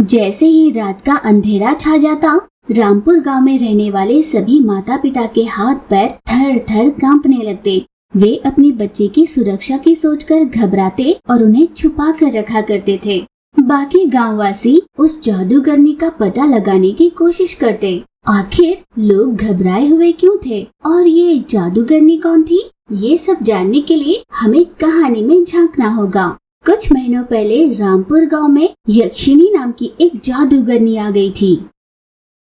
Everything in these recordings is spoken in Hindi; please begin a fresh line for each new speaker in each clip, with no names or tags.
जैसे ही रात का अंधेरा छा जाता, रामपुर गांव में रहने वाले सभी माता पिता के हाथ पैर थर थर कांपने लगते। वे अपने बच्चे की सुरक्षा की सोचकर घबराते और उन्हें छुपा कर रखा करते थे। बाकी गांववासी उस जादूगरनी का पता लगाने की कोशिश करते। आखिर लोग घबराए हुए क्यों थे और ये जादूगरनी कौन थी, ये सब जानने के लिए हमें कहानी में झांकना होगा। कुछ महीनों पहले रामपुर गांव में यक्षिनी नाम की एक जादूगरनी आ गई थी।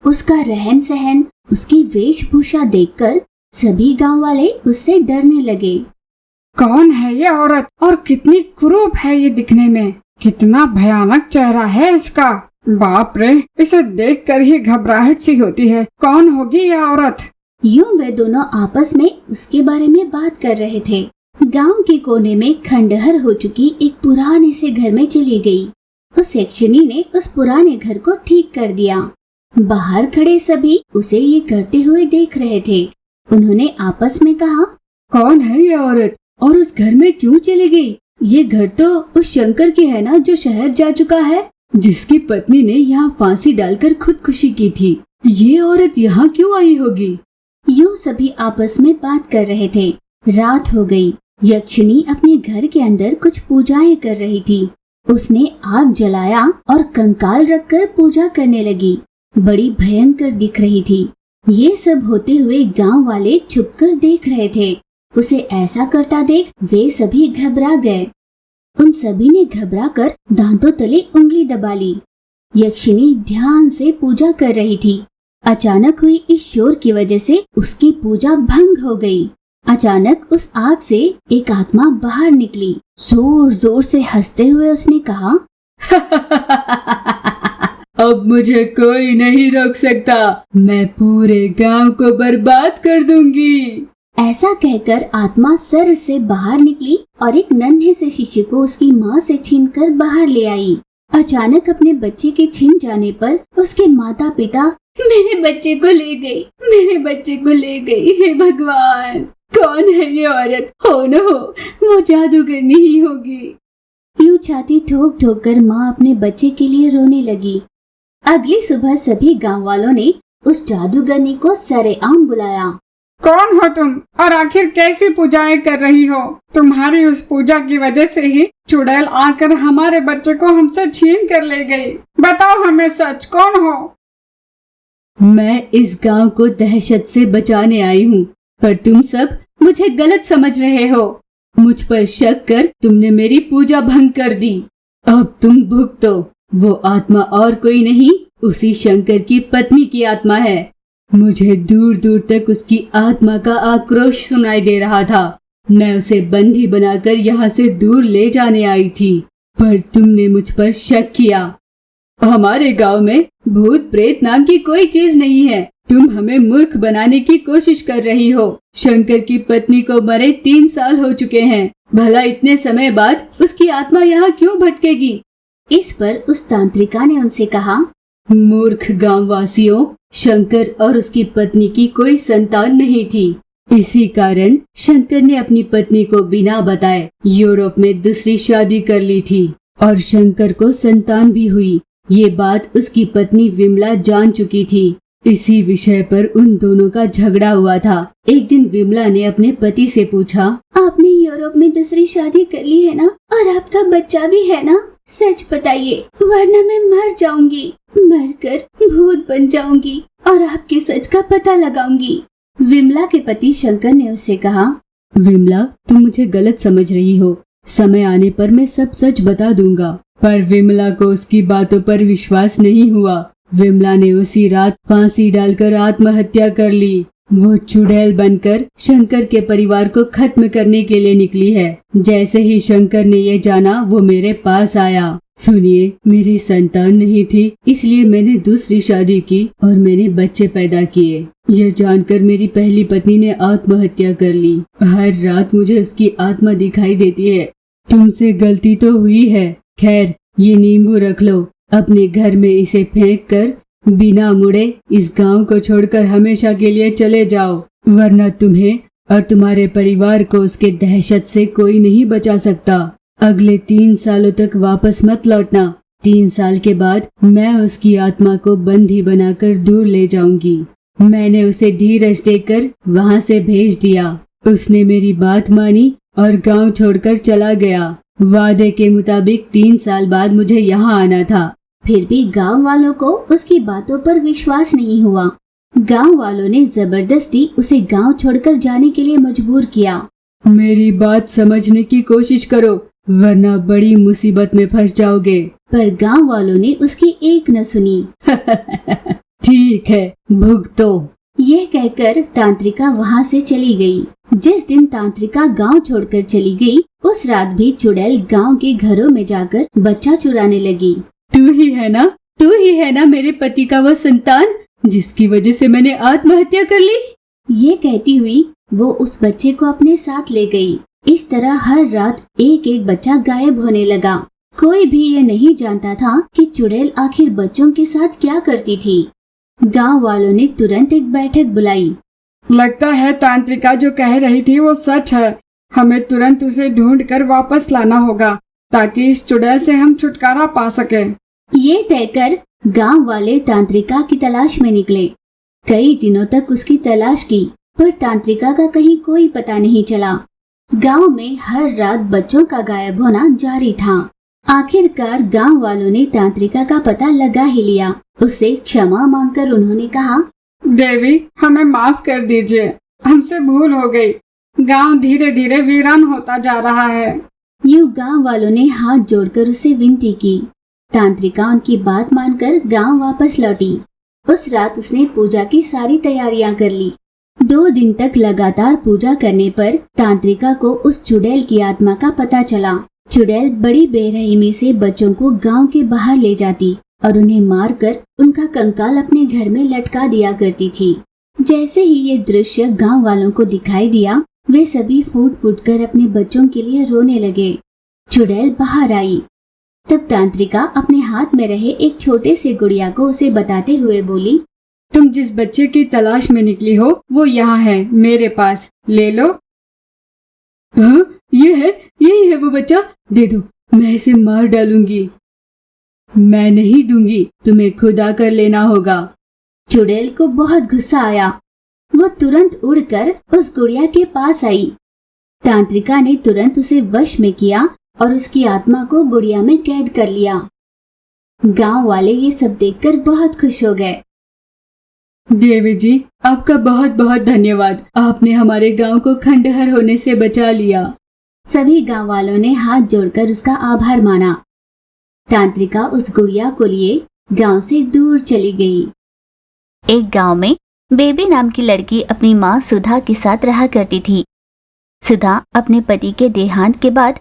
उसका रहन सहन, उसकी वेशभूषा देखकर सभी गांव वाले उससे डरने लगे।
कौन है ये औरत और कितनी क्रूर है ये दिखने में, कितना भयानक चेहरा है इसका। बाप रे, इसे देखकर ही घबराहट सी होती है। कौन होगी ये औरत?
यूं वे दोनों आपस में उसके बारे में बात कर रहे थे। गांव के कोने में खंडहर हो चुकी एक पुराने से घर में चली गई। उस यक्षिनी ने उस पुराने घर को ठीक कर दिया। बाहर खड़े सभी उसे ये करते हुए देख रहे थे। उन्होंने आपस में कहा,
कौन है ये औरत और उस घर में क्यों चली गई? ये घर तो उस शंकर की है ना, जो शहर जा चुका है, जिसकी पत्नी ने यहाँ फांसी डालकर खुदकुशी की थी। ये औरत यहाँ क्यों आई होगी?
यूं सभी आपस में बात कर रहे थे। रात हो गई। यक्षिनी अपने घर के अंदर कुछ पूजाएं कर रही थी। उसने आग जलाया और कंकाल रखकर पूजा करने लगी। बड़ी भयंकर दिख रही थी। ये सब होते हुए गांव वाले छुपकर देख रहे थे। उसे ऐसा करता देख वे सभी घबरा गए। उन सभी ने घबरा कर दांतों तले उंगली दबा ली। यक्षिनी ध्यान से पूजा कर रही थी। अचानक हुई इस शोर की वजह से उसकी पूजा भंग हो गई। अचानक उस आग से एक आत्मा बाहर निकली। जोर जोर से हंसते हुए उसने कहा,
अब मुझे कोई नहीं रोक सकता, मैं पूरे गांव को बर्बाद कर दूंगी।
ऐसा कहकर आत्मा सर से बाहर निकली और एक नन्हे से शिशु को उसकी माँ से छीनकर बाहर ले आई। अचानक अपने बच्चे के छिन जाने पर उसके माता पिता, मेरे बच्चे को ले गई, मेरे बच्चे को ले गई, हे भगवान, कौन है ये औरत? हो न हो वो जादूगरनी ही होगी। यूं छाती ठोक ठोक कर माँ अपने बच्चे के लिए रोने लगी। अगली सुबह सभी गांव वालों ने उस जादूगरनी को सरेआम बुलाया।
कौन हो तुम और आखिर कैसी पूजाएं कर रही हो? तुम्हारी उस पूजा की वजह से ही चुड़ैल आकर हमारे बच्चे को हमसे छीन कर ले गई। बताओ हमें सच, कौन हो?
मैं इस गांव को दहशत से बचाने आई हूँ, पर तुम सब मुझे गलत समझ रहे हो। मुझ पर शक कर तुमने मेरी पूजा भंग कर दी। अब तुम भुगतो। वो आत्मा और कोई नहीं, उसी शंकर की पत्नी की आत्मा है। मुझे दूर दूर तक उसकी आत्मा का आक्रोश सुनाई दे रहा था। मैं उसे बंदी बनाकर यहाँ से दूर ले जाने आई थी, पर तुमने मुझ पर शक किया। हमारे गांव में भूत प्रेत नाम की कोई चीज नहीं है। तुम हमें मूर्ख बनाने की कोशिश कर रही हो। शंकर की पत्नी को मरे 3 साल हो चुके हैं। भला इतने समय बाद उसकी आत्मा यहाँ क्यों भटकेगी?
इस पर उस तांत्रिका ने उनसे कहा,
मूर्ख गांववासियों, शंकर और उसकी पत्नी की कोई संतान नहीं थी। इसी कारण शंकर ने अपनी पत्नी को बिना बताए यूरोप में दूसरी शादी कर ली थी और शंकर को संतान भी हुई। ये बात उसकी पत्नी विमला जान चुकी थी। इसी विषय पर उन दोनों का झगड़ा हुआ था। एक दिन विमला ने अपने पति से पूछा,
आपने यूरोप में दूसरी शादी कर ली है ना, और आपका बच्चा भी है ना? सच बताइए, वरना मैं मर जाऊंगी। मरकर भूत बन जाऊंगी और आपके सच का पता लगाऊंगी। विमला के पति शंकर ने उससे कहा,
विमला, तुम मुझे गलत समझ रही हो। समय आने पर मैं सब सच बता दूंगा। पर विमला को उसकी बातों पर विश्वास नहीं हुआ। विमला ने उसी रात फांसी डालकर आत्महत्या कर ली। वो चुड़ैल बनकर शंकर के परिवार को खत्म करने के लिए निकली है। जैसे ही शंकर ने ये जाना, वो मेरे पास आया। सुनिए, मेरी संतान नहीं थी, इसलिए मैंने दूसरी शादी की और मैंने बच्चे पैदा किए। यह जानकर मेरी पहली पत्नी ने आत्महत्या कर ली। हर रात मुझे उसकी आत्मा दिखाई देती है। तुमसे गलती तो हुई है। खैर, ये नींबू रख लो। अपने घर में इसे फेंक कर बिना मुड़े इस गांव को छोड़कर हमेशा के लिए चले जाओ, वरना तुम्हें और तुम्हारे परिवार को उसके दहशत से कोई नहीं बचा सकता। अगले 3 सालों तक वापस मत लौटना। 3 साल के बाद मैं उसकी आत्मा को बंदी बनाकर दूर ले जाऊंगी। मैंने उसे धीरज देकर वहाँ से भेज दिया। उसने मेरी बात मानी और गांव छोड़कर चला गया। वादे के मुताबिक 3 साल बाद मुझे यहाँ आना था।
फिर भी गांव वालों को उसकी बातों पर विश्वास नहीं हुआ। गांव वालों ने जबरदस्ती उसे गांव छोड़कर जाने के लिए मजबूर किया।
मेरी बात समझने की कोशिश करो, वरना बड़ी मुसीबत में फंस जाओगे।
पर गांव वालों ने उसकी एक न सुनी।
ठीक है, भुगतो।
यह कहकर तांत्रिका वहाँ से चली गई। जिस दिन तांत्रिका गांव छोड़कर चली गई, उस रात भी चुड़ैल गांव के घरों में जाकर बच्चा चुराने लगी।
तू ही है ना मेरे पति का वो संतान जिसकी वजह से मैंने आत्महत्या कर ली।
ये कहती हुई वो उस बच्चे को अपने साथ ले गई। इस तरह हर रात एक एक बच्चा गायब होने लगा। कोई भी ये नहीं जानता था कि चुड़ैल आखिर बच्चों के साथ क्या करती थी। गांव वालों ने तुरंत एक बैठक बुलाई।
लगता है तांत्रिका जो कह रही थी वो सच है। हमें तुरंत उसे ढूंढकर वापस लाना होगा ताकि इस चुड़ैल से हम छुटकारा पा सके।
ये तय कर गांव वाले तांत्रिका की तलाश में निकले। कई दिनों तक उसकी तलाश की, पर तांत्रिका का कहीं कोई पता नहीं चला। गांव में हर रात बच्चों का गायब होना जारी था। आखिरकार गांव वालों ने तांत्रिका का पता लगा ही लिया। उससे क्षमा मांगकर उन्होंने कहा,
देवी, हमें माफ कर दीजिए, हमसे भूल हो गई। गांव धीरे धीरे वीरान होता जा रहा है।
यूं गांव वालों ने हाथ जोड़कर उससे विनती की। तांत्रिका उनकी बात मानकर गांव वापस लौटी। उस रात उसने पूजा की सारी तैयारियां कर ली। 2 दिन तक लगातार पूजा करने पर तांत्रिका को उस चुड़ैल की आत्मा का पता चला। चुड़ैल बड़ी बेरहमी से बच्चों को गांव के बाहर ले जाती और उन्हें मारकर उनका कंकाल अपने घर में लटका दिया करती थी। जैसे ही ये दृश्य गांव वालों को दिखाई दिया, वे सभी फूट फूट कर अपने बच्चों के लिए रोने लगे। चुड़ैल बाहर आई। तब तांत्रिका अपने हाथ में रहे एक छोटे से गुड़िया को उसे बताते हुए बोली,
तुम जिस बच्चे की तलाश में निकली हो वो यहाँ है, मेरे पास, ले लो।
हाँ, यही है वो बच्चा। दे दो, मैं इसे मार डालूंगी। मैं नहीं दूंगी, तुम्हें खुद आकर लेना होगा।
चुड़ैल को बहुत गुस्सा आया। वो तुरंत उड़कर उस गुड़िया के पास आई। तांत्रिका ने तुरंत उसे वश में किया और उसकी आत्मा को गुड़िया में कैद कर लिया। गांव वाले ये सब देखकर बहुत खुश हो गए।
देवी जी, आपका बहुत बहुत धन्यवाद। आपने हमारे गांव को खंडहर होने से बचा लिया।
सभी गांव वालों ने हाथ जोड़कर उसका आभार माना। तांत्रिका उस गुड़िया को लिए गांव से दूर चली गई। एक गांव में बेबी नाम की लड़की अपनी माँ सुधा के साथ रहा करती थी। सुधा अपने पति के देहांत के बाद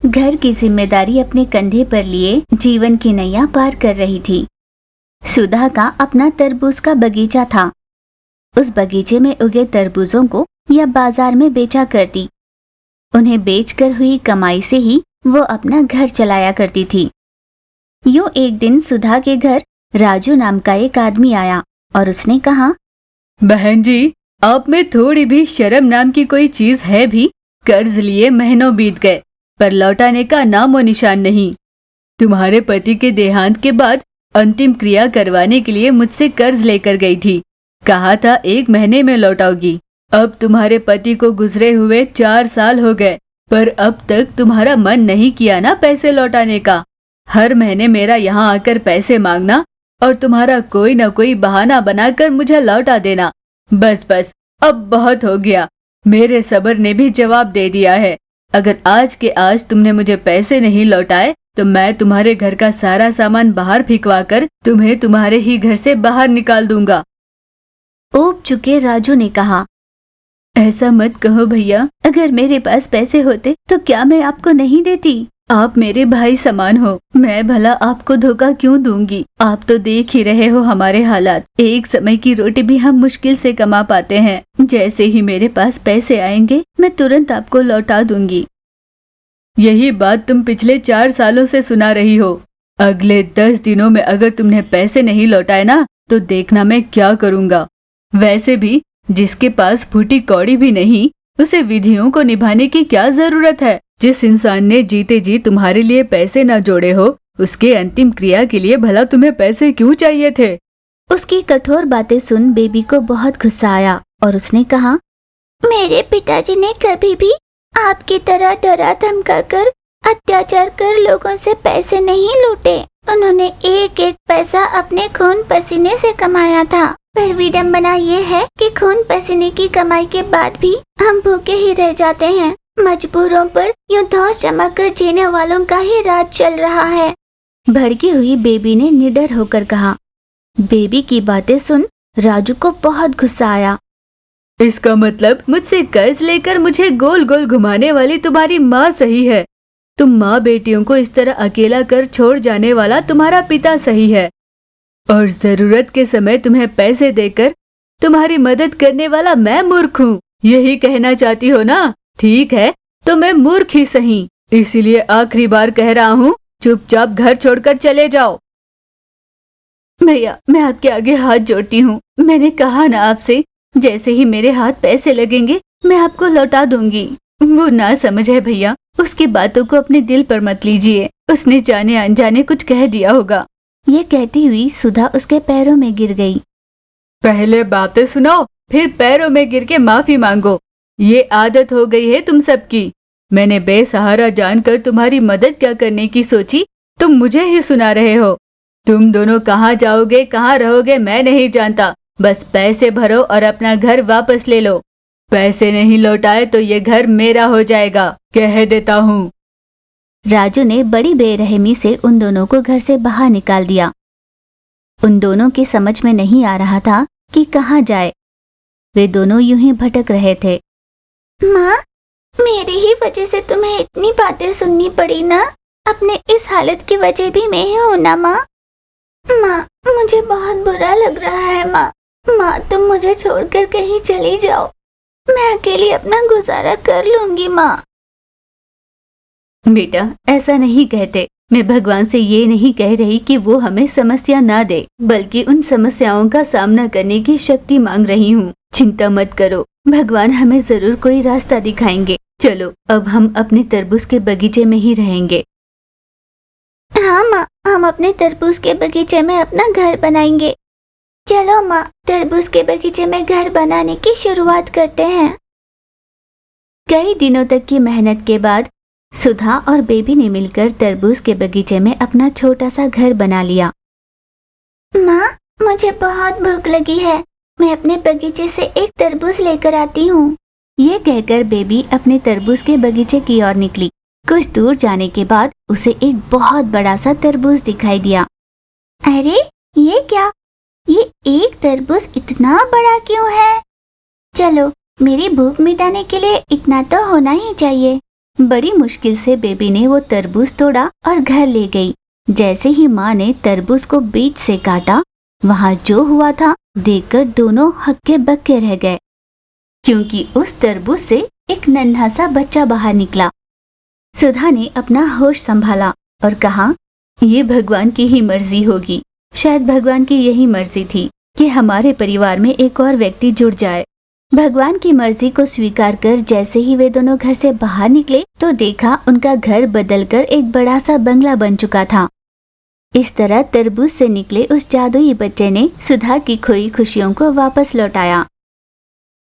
घर की जिम्मेदारी अपने कंधे पर लिए जीवन की नैया पार कर रही थी। सुधा का अपना तरबूज का बगीचा था। उस बगीचे में उगे तरबूजों को या बाजार में बेचा करती। उन्हें बेचकर हुई कमाई से ही वो अपना घर चलाया करती थी। यूं एक दिन सुधा के घर राजू नाम का एक आदमी आया और उसने कहा,
बहन जी, आप में थोड़ी भी शर्म नाम की कोई चीज है भी? कर्ज लिए महीनों बीत गए पर लौटाने का नामो निशान नहीं। तुम्हारे पति के देहांत के बाद अंतिम क्रिया करवाने के लिए मुझसे कर्ज लेकर गई थी। कहा था 1 महीने में लौटाओगी। अब तुम्हारे पति को गुजरे हुए 4 साल हो गए, पर अब तक तुम्हारा मन नहीं किया ना पैसे लौटाने का। हर महीने मेरा यहाँ आकर पैसे मांगना और तुम्हारा कोई न कोई बहाना बनाकर मुझे लौटा देना। बस बस, अब बहुत हो गया। मेरे सब्र ने भी जवाब दे दिया है। अगर आज के आज तुमने मुझे पैसे नहीं लौटाए तो मैं तुम्हारे घर का सारा सामान बाहर फेंकवा कर तुम्हें तुम्हारे ही घर से बाहर निकाल दूंगा।
ऊब चुके राजू ने कहा,
ऐसा मत कहो भैया।
अगर मेरे पास पैसे होते तो क्या मैं आपको नहीं देती?
आप मेरे भाई समान हो। मैं भला आपको धोखा क्यों दूंगी? आप तो देख ही रहे हो हमारे हालात। एक समय की रोटी भी हम मुश्किल से कमा पाते हैं। जैसे ही मेरे पास पैसे आएंगे मैं तुरंत आपको लौटा दूंगी। यही बात तुम पिछले 4 सालों से सुना रही हो। अगले 10 दिनों में अगर तुमने पैसे नहीं लौटाए ना तो देखना मैं क्या करूँगा। वैसे भी जिसके पास फूटी कौड़ी भी नहीं, उसे विधियों को निभाने की क्या जरूरत है? जिस इंसान ने जीते जी तुम्हारे लिए पैसे न जोड़े हो,
उसके अंतिम क्रिया के लिए भला तुम्हें पैसे क्यों चाहिए थे?
उसकी कठोर बातें सुन बेबी को बहुत गुस्सा आया और उसने कहा, मेरे पिताजी ने कभी भी आपकी तरह डरा धमका कर अत्याचार कर लोगों से पैसे नहीं लूटे। उन्होंने एक एक पैसा अपने खून पसीने से कमाया था। पर विडंबना ये है कि खून पसीने की कमाई के बाद भी हम भूखे ही रह जाते हैं। मजबूरों पर यूं धौंस जमा कर जीने वालों का ही राज चल रहा है। भड़की हुई बेबी ने निडर होकर कहा। बेबी की बातें सुन राजू को बहुत गुस्सा आया।
इसका मतलब मुझसे कर्ज लेकर मुझे गोल गोल घुमाने वाली तुम्हारी माँ सही है। तुम माँ बेटियों को इस तरह अकेला कर छोड़ जाने वाला तुम्हारा पिता सही है, और जरूरत के समय तुम्हें पैसे देकर तुम्हारी मदद करने वाला मैं मूर्ख हूँ। यही कहना चाहती हो ना? ठीक है, तो मैं मूर्ख ही सही। इसीलिए आखिरी बार कह रहा हूँ, चुपचाप घर छोड़कर चले जाओ। भैया, मैं आपके आगे हाथ जोड़ती हूँ। मैंने कहा ना आपसे, जैसे ही मेरे हाथ पैसे लगेंगे मैं आपको लौटा दूंगी। वो ना समझ है भैया, उसकी बातों को अपने दिल पर मत लीजिए। उसने जाने अनजाने कुछ कह दिया होगा।
ये कहती हुई सुधा उसके पैरों में गिर गई।
पहले बातें सुनो, फिर पैरों में गिर के माफी मांगो। ये आदत हो गई है तुम सबकी। मैंने बेसहारा जानकर तुम्हारी मदद क्या करने की सोची, तुम मुझे ही सुना रहे हो। तुम दोनों कहाँ जाओगे, कहाँ रहोगे मैं नहीं जानता। बस पैसे भरो और अपना घर वापस ले लो। पैसे नहीं लौटाए तो ये घर मेरा हो जाएगा, कह देता हूँ।
राजू ने बड़ी बेरहमी से उन दोनों को घर से बाहर निकाल दिया। उन दोनों की समझ में नहीं आ रहा था कि कहाँ जाए। वे दोनों यूं ही भटक रहे थे। माँ, मेरी ही वजह से तुम्हें इतनी बातें सुननी पड़ी ना। अपने इस हालत की वजह भी मैं ही हूँ ना माँ। माँ, मुझे बहुत बुरा लग रहा है माँ। माँ, तुम मुझे छोड़कर कहीं चली जाओ। मैं अकेली अपना गुजारा कर लूंगी माँ।
बेटा, ऐसा नहीं कहते। मैं भगवान से ये नहीं कह रही कि वो हमें समस्या ना दे, बल्कि उन समस्याओं का सामना करने की शक्ति मांग रही हूँ। चिंता मत करो, भगवान हमें जरूर कोई रास्ता दिखाएंगे। चलो, अब हम अपने तरबूज के बगीचे में ही रहेंगे।
हाँ माँ, हम अपने तरबूज के बगीचे में अपना घर बनाएंगे। चलो माँ, तरबूज के बगीचे में घर बनाने की शुरुआत करते हैं। कई दिनों तक की मेहनत के बाद सुधा और बेबी ने मिलकर तरबूज के बगीचे में अपना छोटा सा घर बना लिया। माँ, मुझे बहुत भूख लगी है। मैं अपने बगीचे से एक तरबूज लेकर आती हूँ। ये कहकर बेबी अपने तरबूज के बगीचे की ओर निकली। कुछ दूर जाने के बाद उसे एक बहुत बड़ा सा तरबूज दिखाई दिया। अरे ये क्या? ये एक तरबूज इतना बड़ा क्यों है? चलो, मेरी भूख मिटाने के लिए इतना तो होना ही चाहिए। बड़ी मुश्किल से बेबी ने वो तरबूज तोड़ा और घर ले गई। जैसे ही माँ ने तरबूज को बीच से काटा, वहाँ जो हुआ था देखकर दोनों हक्के बक्के रह गए, क्योंकि उस तरबूज से एक नन्हा सा बच्चा बाहर निकला। सुधा ने अपना होश संभाला और कहा, ये भगवान की ही मर्जी होगी। शायद भगवान की यही मर्जी थी कि हमारे परिवार में एक और व्यक्ति जुड़ जाए। भगवान की मर्जी को स्वीकार कर जैसे ही वे दोनों घर से बाहर निकले तो देखा उनका घर बदलकर एक बड़ा सा बंगला बन चुका था। इस तरह तरबूज से निकले उस जादुई बच्चे ने सुधा की खोई खुशियों को वापस लौटाया।